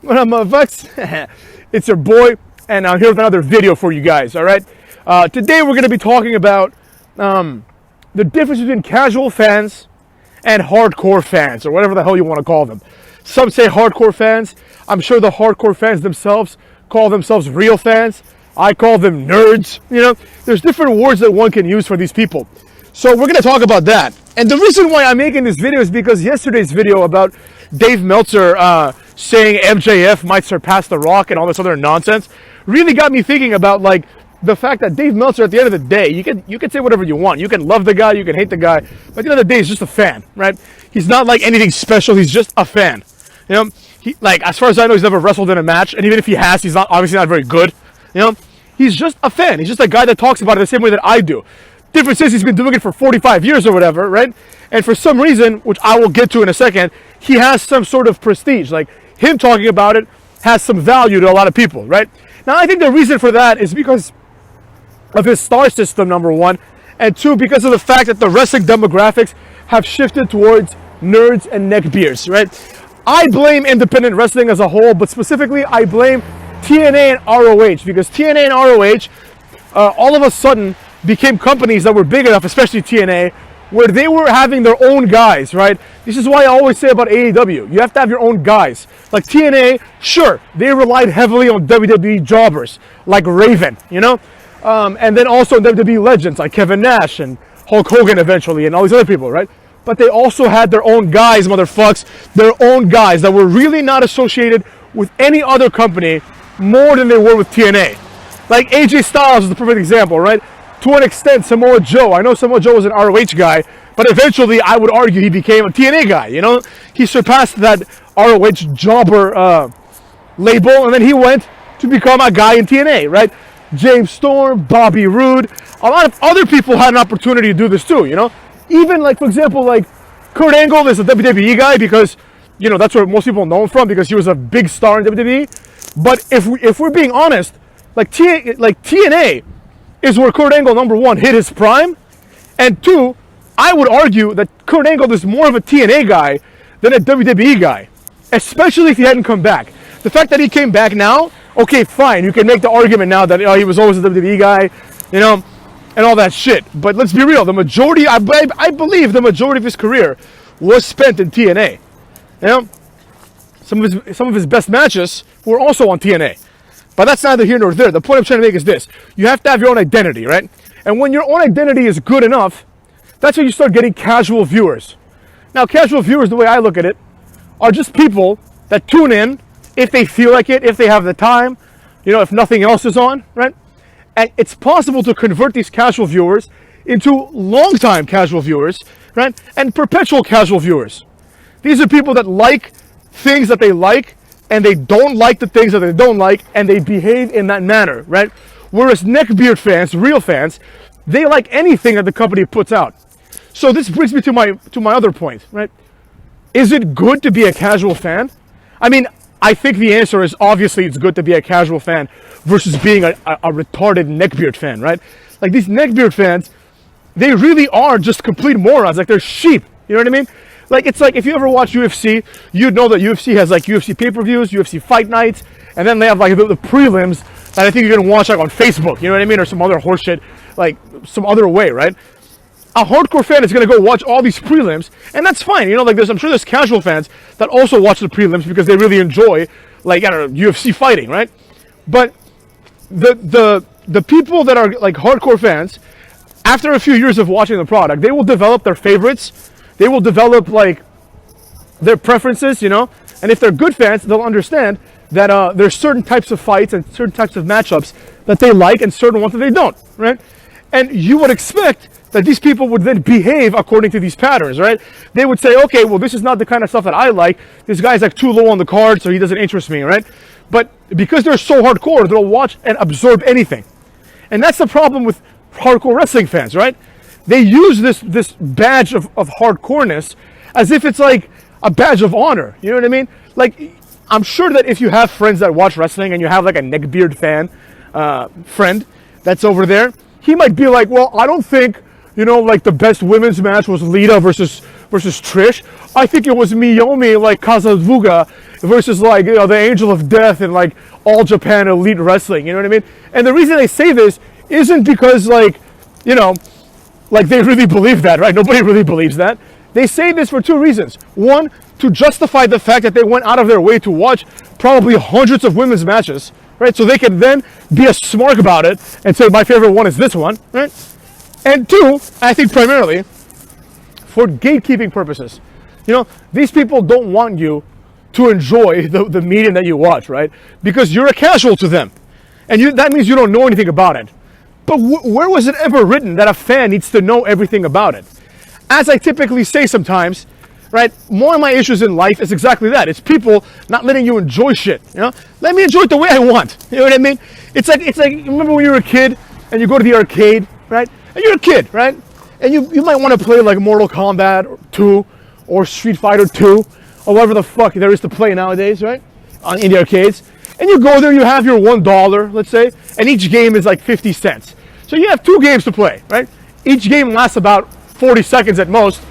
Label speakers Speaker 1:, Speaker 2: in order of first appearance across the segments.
Speaker 1: What up, motherfuckers? It's your boy, and I'm here with another video for you guys, all right? Today we're going to be talking about the difference between casual fans and hardcore fans, or whatever the hell you want to call them. Some say hardcore fans. I'm sure the hardcore fans themselves call themselves real fans. I call them nerds. You know, there's different words that one can use for these people. So we're going to talk about that. And the reason why I'm making this video is because yesterday's video about Dave Meltzer saying MJF might surpass The Rock and all this other nonsense really got me thinking about, like, the fact that Dave Meltzer, at the end of the day, you can say whatever you want. You can love the guy, you can hate the guy, but at the end of the day, he's just a fan, right? He's not like anything special. He's just a fan. You know, he, like, as far as I know, he's never wrestled in a match, and even if he has, he's not obviously not very good. You know, he's just a fan. He's just a guy that talks about it the same way that I do. Difference is he's been doing it for 45 years or whatever, right? And for some reason, which I will get to in a second, he has some sort of prestige. Like, him talking about it has some value to a lot of people, right? Now, I think the reason for that is because of his star system, number one, and two, because of the fact that the wrestling demographics have shifted towards nerds and neckbeards, right? I blame independent wrestling as a whole, but specifically, I blame TNA and ROH, because TNA and ROH all of a sudden became companies that were big enough, especially TNA, where they were having their own guys, right? This is why I always say about AEW, you have to have your own guys. Like TNA, sure, they relied heavily on WWE jobbers, like Raven, you know? And then also WWE legends, like Kevin Nash and Hulk Hogan eventually, and all these other people, right? But they also had their own guys, motherfucks, their own guys that were really not associated with any other company more than they were with TNA. Like AJ Styles is the perfect example, right? To an extent, Samoa Joe. I know Samoa Joe was an ROH guy, but eventually I would argue he became a TNA guy, you know? He surpassed that ROH jobber label, and then he went to become a guy in TNA, right? James Storm, Bobby Roode, a lot of other people had an opportunity to do this too, you know? Even, like, for example, like, Kurt Angle is a WWE guy because, you know, that's where most people know him from because he was a big star in WWE. But if we're being honest, like TNA is where Kurt Angle, number one, hit his prime, and two, I would argue that Kurt Angle is more of a TNA guy than a WWE guy, especially if he hadn't come back. The fact that he came back now, okay, fine, you can make the argument now that he was always a WWE guy, you know, and all that shit. But let's be real, the majority, I believe the majority of his career was spent in TNA. You know, some of his best matches were also on TNA. But that's neither here nor there. The point I'm trying to make is this. You have to have your own identity, right? And when your own identity is good enough, that's when you start getting casual viewers. Now, casual viewers, the way I look at it, are just people that tune in if they feel like it, if they have the time, you know, if nothing else is on, right? And it's possible to convert these casual viewers into long-time casual viewers, right? And perpetual casual viewers. These are people that like things that they like, and they don't like the things that they don't like, and they behave in that manner, right? Whereas neckbeard fans, real fans, they like anything that the company puts out. So this brings me to my other point, right? Is it good to be a casual fan? I mean, I think the answer is obviously it's good to be a casual fan versus being a retarded neckbeard fan, right? Like these neckbeard fans, they really are just complete morons. Like they're sheep, you know what I mean? Like, it's like if you ever watch UFC, you'd know that UFC has like UFC pay-per-views, UFC fight nights, and then they have like the prelims that I think you're gonna watch like on Facebook, you know what I mean? Or some other horseshit, like some other way, right? A hardcore fan is gonna go watch all these prelims, and that's fine, you know, like I'm sure there's casual fans that also watch the prelims because they really enjoy, like, I don't know, UFC fighting, right? But the people that are like hardcore fans, after a few years of watching the product, they will develop their favorites. They will develop, like, their preferences, you know? And if they're good fans, they'll understand that there's certain types of fights and certain types of matchups that they like and certain ones that they don't, right? And you would expect that these people would then behave according to these patterns, right? They would say, okay, well, this is not the kind of stuff that I like. This guy's, like, too low on the card, so he doesn't interest me, right? But because they're so hardcore, they'll watch and absorb anything. And that's the problem with hardcore wrestling fans, right? They use this badge of hardcoreness as if it's like a badge of honor. You know what I mean? Like, I'm sure that if you have friends that watch wrestling and you have like a neckbeard fan friend that's over there, he might be like, well, I don't think, you know, like the best women's match was Lita versus versus Trish. I think it was Miyomi like Kazavuga versus like, you know, the Angel of Death and like All Japan Elite Wrestling. You know what I mean? And the reason they say this isn't because like, you know, like they really believe that, right? Nobody really believes that. They say this for two reasons. One, to justify the fact that they went out of their way to watch probably hundreds of women's matches, right? So they can then be a smart about it and say, my favorite one is this one, right? And two, I think primarily, for gatekeeping purposes. You know, these people don't want you to enjoy the medium that you watch, right? Because you're a casual to them. And that means you don't know anything about it. But where was it ever written that a fan needs to know everything about it? As I typically say sometimes, right, more of my issues in life is exactly that. It's people not letting you enjoy shit, you know? Let me enjoy it the way I want, you know what I mean? It's like, remember when you were a kid and you go to the arcade, right? And you're a kid, right? And you might want to play like Mortal Kombat 2 or Street Fighter 2 or whatever the fuck there is to play nowadays, right? In the arcades. And you go there, you have your $1, let's say, and each game is like 50 cents. So you have 2 games to play, right? Each game lasts about 40 seconds at most,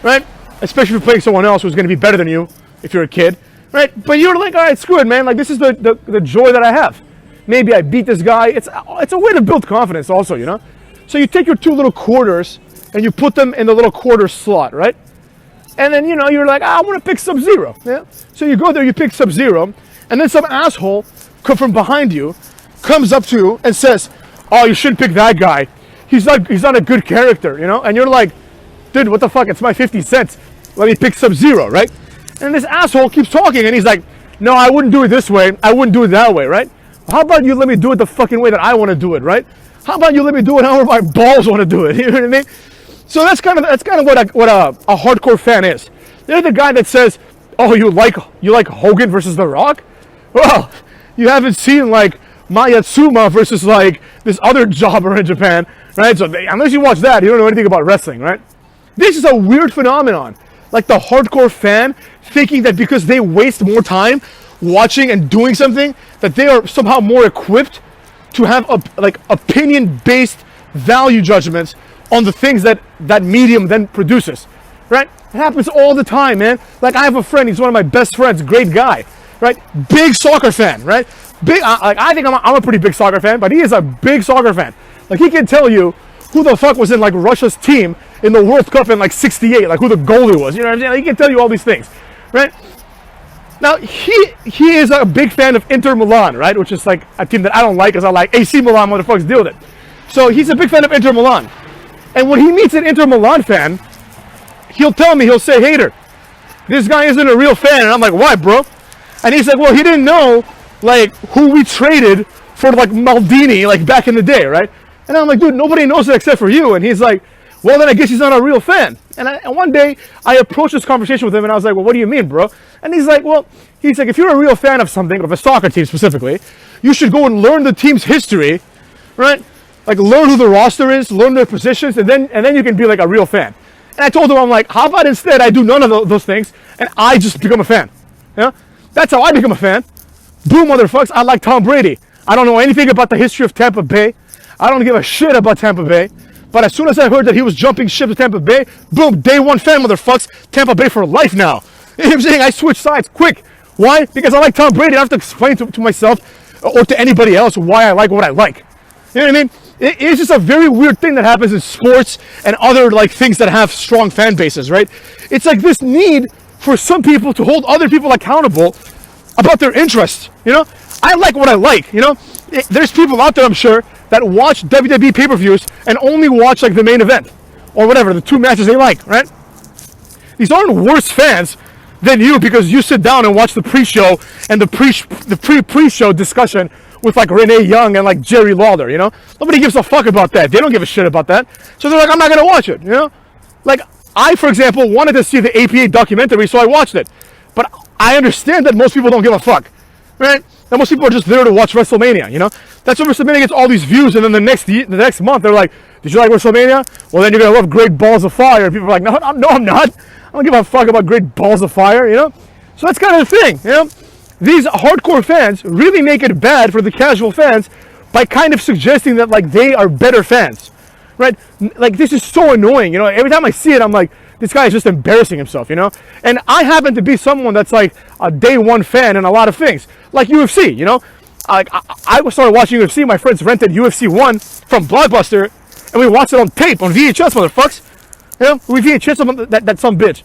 Speaker 1: right? Especially if you're playing someone else who's going to be better than you if you're a kid, right? But you're like, all right, screw it, man. Like, this is the joy that I have. Maybe I beat this guy. It's a way to build confidence also, you know? So you take your 2 little quarters and you put them in the little quarter slot, right? And then, you know, you're like, I want to pick Sub-Zero, yeah? So you go there, you pick Sub-Zero, and then some asshole from behind you comes up to you and says, oh, you shouldn't pick that guy. He's not a good character, you know? And you're like, dude, what the fuck? It's my 50 cents. Let me pick Sub-Zero, right? And this asshole keeps talking, and he's like, no, I wouldn't do it this way. I wouldn't do it that way, right? How about you let me do it the fucking way that I want to do it, right? How about you let me do it however my balls want to do it? You know what I mean? So that's kind of what a hardcore fan is. They're the guy that says, oh, you like Hogan versus The Rock? Well, you haven't seen like Mayatsuma versus like this other jobber in Japan, right? So unless you watch that, you don't know anything about wrestling, right? This is a weird phenomenon. Like the hardcore fan thinking that because they waste more time watching and doing something, that they are somehow more equipped to have opinion-based value judgments on the things that medium then produces, right? It happens all the time, man. Like I have a friend, he's one of my best friends, great guy, right? Big soccer fan, right? I think I'm a pretty big soccer fan, but he is a big soccer fan. Like he can tell you who the fuck was in like Russia's team in the World Cup in like '68, like who the goalie was. You know what I'm saying? Like, he can tell you all these things, right? Now he is a big fan of Inter Milan, right? Which is like a team that I don't like, because I like AC Milan motherfuckers, deal with it. So he's a big fan of Inter Milan. And when he meets an Inter Milan fan, he'll say, hater, this guy isn't a real fan. And I'm like, why, bro? And he's like, well, he didn't know like who we traded for like Maldini like back in the day, right? And I'm like, dude, nobody knows that except for you. And he's like, well, then I guess he's not a real fan. And one day I approached this conversation with him and I was like, well, what do you mean, bro? And he's like, if you're a real fan of something, of a soccer team specifically, you should go and learn the team's history, right? Like learn who the roster is, learn their positions, and then you can be like a real fan. And I told him, I'm like, how about instead I do none of those things and I just become a fan? You know? That's how I become a fan. Boom, motherfuckers, I like Tom Brady. I don't know anything about the history of Tampa Bay. I don't give a shit about Tampa Bay. But as soon as I heard that he was jumping ship to Tampa Bay, boom, day one fan, motherfuckers, Tampa Bay for life now. You know what I'm saying? I switched sides quick. Why? Because I like Tom Brady. I don't have to explain to myself or to anybody else why I like what I like. You know what I mean? It's just a very weird thing that happens in sports and other like things that have strong fan bases, right? It's like this need for some people to hold other people accountable about their interests, you know? I like what I like, you know? There's people out there, I'm sure, that watch WWE pay-per-views and only watch like the main event or whatever, the 2 matches they like, right? These aren't worse fans than you because you sit down and watch the pre-show and the pre-show discussion with like Renee Young and like Jerry Lawler, you know? Nobody gives a fuck about that. They don't give a shit about that. So they're like, I'm not gonna watch it, you know? Like I, for example, wanted to see the APA documentary, so I watched it. But I understand that most people don't give a fuck, right? That most people are just there to watch WrestleMania, you know? That's when WrestleMania gets all these views, and then the next month they're like, did you like WrestleMania? Well, then you're gonna love Great Balls of Fire. And people are like, no, I'm not. I don't give a fuck about Great Balls of Fire, you know? So that's kind of the thing, you know? These hardcore fans really make it bad for the casual fans by kind of suggesting that like they are better fans, right? Like this is so annoying, you know? Every time I see it, I'm like, this guy is just embarrassing himself, you know? And I happen to be someone that's like a day one fan in a lot of things, like UFC, you know? I started watching UFC. My friends rented UFC 1 from Blockbuster, and we watched it on tape, on VHS, motherfuckers. You know, we VHS that some bitch.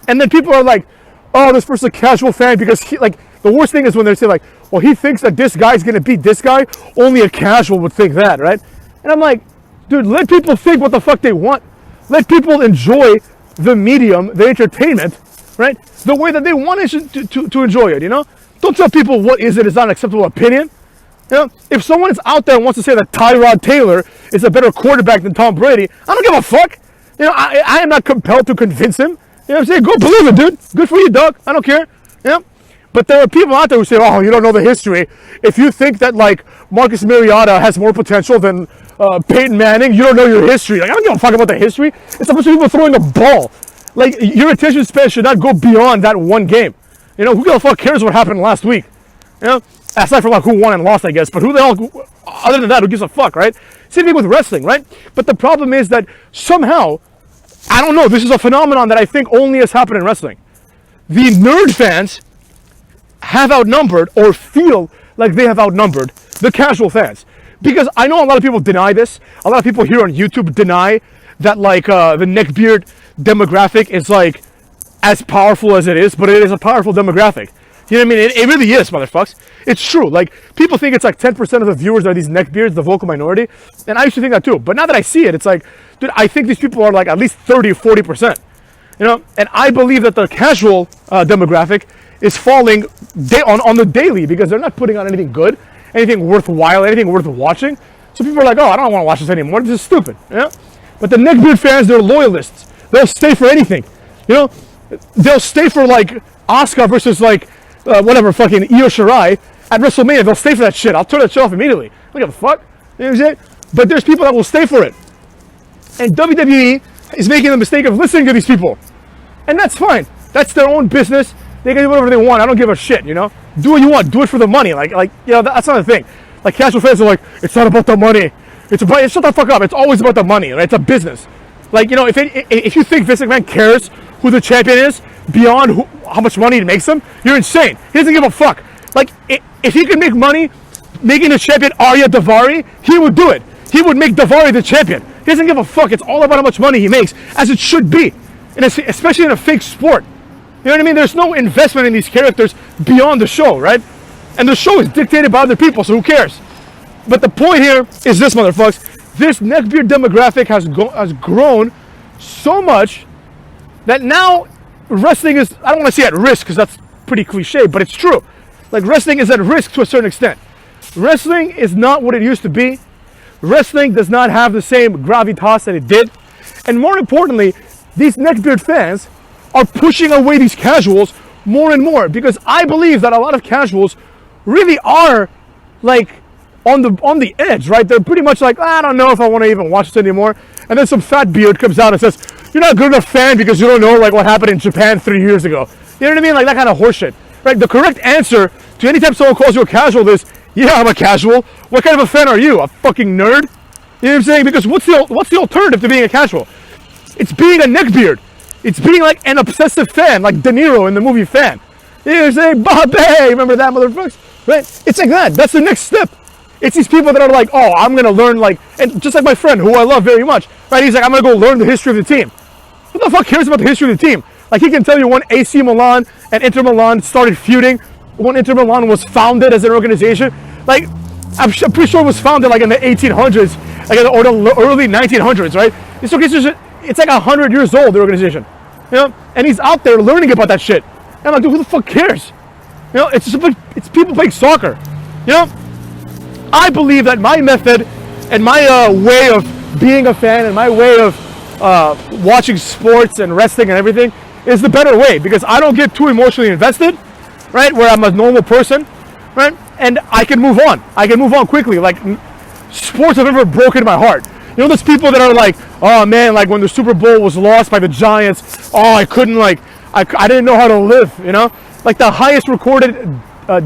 Speaker 1: And then people are like, oh, this person's a casual fan because he, like, the worst thing is when they say like, well, he thinks that this guy's gonna beat this guy. Only a casual would think that, right? And I'm like, dude, let people think what the fuck they want. Let people enjoy the medium, the entertainment, right? The way that they want to enjoy it, you know? Don't tell people what is not an acceptable opinion. You know, if someone is out there and wants to say that Tyrod Taylor is a better quarterback than Tom Brady, I don't give a fuck. You know, I am not compelled to convince him. You know what I'm saying? Go believe it, dude. Good for you, dog. I don't care. You know? But there are people out there who say, oh, you don't know the history. If you think that, like, Marcus Mariota has more potential than Peyton Manning, you don't know your history. Like, I don't give a fuck about the history. It's a bunch of people throwing a ball. Like, your attention span should not go beyond that one game. You know, who the fuck cares what happened last week? You know, aside from like who won and lost, I guess. But who the hell, other than that, who gives a fuck, right? Same thing with wrestling, right? But the problem is that somehow, I don't know, this is a phenomenon that I think only has happened in wrestling. The nerd fans have outnumbered or feel like they have outnumbered the casual fans. Because I know a lot of people deny this. A lot of people here on YouTube deny that like the neckbeard demographic is like as powerful as it is, but it is a powerful demographic. You know what I mean? It really is, motherfucks. It's true. Like, people think it's like 10% of the viewers are these neckbeards, the vocal minority. And I used to think that too. But now that I see it, it's like, dude, I think these people are like at least 30 or 40%. You know? And I believe that the casual demographic is falling on the daily because they're not putting on anything good, anything worthwhile, anything worth watching. So people are like, oh, I don't want to watch this anymore. This is stupid. You know? But the neckbeard fans, they're loyalists. They'll stay for anything. You know? They'll stay for like Asuka versus like whatever fucking Io Shirai at WrestleMania. They'll stay for that shit. I'll turn that shit off immediately. I don't give a fuck. You know what I'm saying? But there's people that will stay for it. And WWE is making the mistake of listening to these people. And that's fine. That's their own business. They can do whatever they want. I don't give a shit, you know? Do what you want. Do it for the money. Like you know, that's not the thing. Like casual fans are like, it's not about the money. Shut the fuck up. It's always about the money, right? It's a business. Like, you know, if you think Vince McMahon cares who the champion is beyond how much money it makes him, you're insane. He doesn't give a fuck. Like, if he could make money making the champion Arya Daivari, he would do it. He would make Daivari the champion. He doesn't give a fuck. It's all about how much money he makes, as it should be, and especially in a fake sport. You know what I mean? There's no investment in these characters beyond the show, right? And the show is dictated by other people, so who cares? But the point here is this, motherfuckers. This neckbeard demographic has grown so much that now wrestling is, I don't want to say at risk because that's pretty cliche, but it's true. Like, wrestling is at risk to a certain extent. Wrestling is not what it used to be. Wrestling does not have the same gravitas that it did. And more importantly, these neckbeard fans are pushing away these casuals more and more, because I believe that a lot of casuals really are like on the edge, right? They're pretty much like, I don't know if I want to even watch this anymore. And then some fat beard comes out and says, you're not a good enough fan because you don't know like what happened in Japan 3 years ago. You know what I mean? Like that kind of horseshit, right? The correct answer to anytime someone calls you a casual is, yeah, I'm a casual. What kind of a fan are you? A fucking nerd? You know what I'm saying? Because what's the alternative to being a casual? It's being a neckbeard. It's being like an obsessive fan, like De Niro in the movie Fan. You know what I'm saying? Bobby, remember that, motherfuckers? Right? It's like that. That's the next step. It's these people that are like, oh, I'm going to learn like, and just like my friend who I love very much, right? He's like, I'm going to go learn the history of the team. Who the fuck cares about the history of the team? Like, he can tell you when AC Milan and Inter Milan started feuding, when Inter Milan was founded as an organization. Like, I'm pretty sure it was founded like in the 1800s, like or the early 1900s, right? It's like 100 years old, the organization. You know? And he's out there learning about that shit. And I'm like, dude, who the fuck cares? You know, it's people playing soccer. You know? I believe that my method and my way of being a fan and my way of watching sports and wrestling and everything is the better way, because I don't get too emotionally invested, right? Where I'm a normal person, right? And I can move on. I can move on quickly. Like, sports have never broken my heart. You know, there's people that are like, oh man, like when the Super Bowl was lost by the Giants, oh, I couldn't like, I didn't know how to live, you know? Like the highest recorded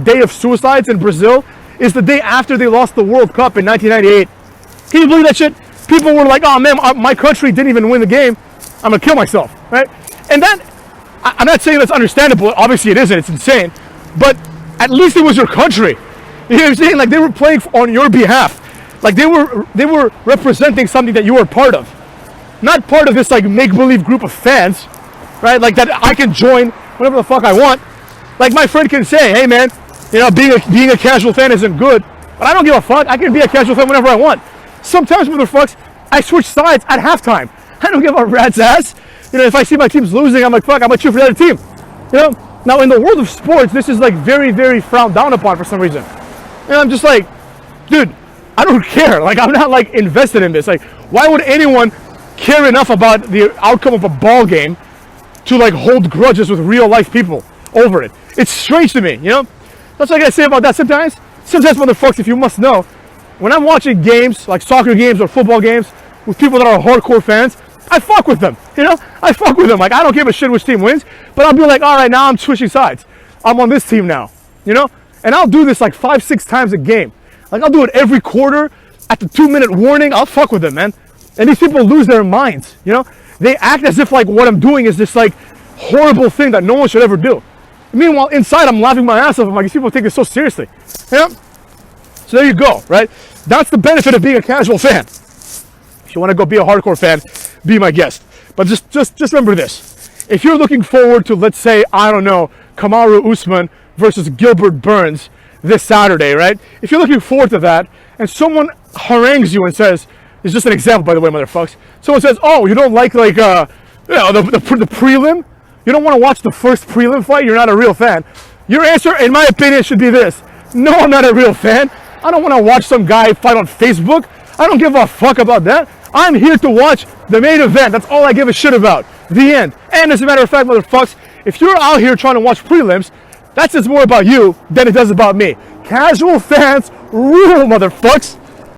Speaker 1: day of suicides in Brazil is the day after they lost the World Cup in 1998. Can you believe that shit? People were like, oh man, my country didn't even win the game. I'm gonna kill myself. right? And that, I'm not saying that's understandable. Obviously it isn't. It's insane. But at least it was your country. You know what I'm saying? Like, they were playing on your behalf. Like, they were representing something that you were part of. Not part of this, like, make-believe group of fans, right? Like, that I can join whatever the fuck I want. Like, my friend can say, hey, man, you know, being a casual fan isn't good. But I don't give a fuck. I can be a casual fan whenever I want. Sometimes, motherfucks, I switch sides at halftime. I don't give a rat's ass. You know, if I see my team's losing, I'm like, fuck, I'm gonna cheer for the other team. You know? Now, in the world of sports, this is, like, very, very frowned down upon for some reason. And I'm just like, dude, I don't care. Like, I'm not, like, invested in this. Like, why would anyone care enough about the outcome of a ball game to, like, hold grudges with real life people over it? It's strange to me, you know? That's what I gotta say about that sometimes. Sometimes, motherfuckers, if you must know, when I'm watching games, like soccer games or football games, with people that are hardcore fans, I fuck with them, you know? I fuck with them. Like, I don't give a shit which team wins, but I'll be like, all right, now I'm switching sides. I'm on this team now, you know? And I'll do this like 5-6 times a game. Like, I'll do it every quarter. At the 2-minute warning, I'll fuck with them, man. And these people lose their minds, you know? They act as if, like, what I'm doing is this, like, horrible thing that no one should ever do. Meanwhile, inside, I'm laughing my ass off. I'm like, these people take this so seriously. You know? So there you go, right? That's the benefit of being a casual fan. If you want to go be a hardcore fan, be my guest. But just remember this. If you're looking forward to, let's say, I don't know, Kamaru Usman versus Gilbert Burns this Saturday, right? If you're looking forward to that, and someone harangues you and says, it's just an example, by the way, motherfuckers. Someone says, oh, you don't like, you know, the prelim? You don't want to watch the first prelim fight? You're not a real fan. Your answer, in my opinion, should be this. No, I'm not a real fan. I don't want to watch some guy fight on Facebook. I don't give a fuck about that. I'm here to watch the main event. That's all I give a shit about. The end. And as a matter of fact, motherfuckers, if you're out here trying to watch prelims, that says more about you than it does about me. Casual fans rule, motherfuckers.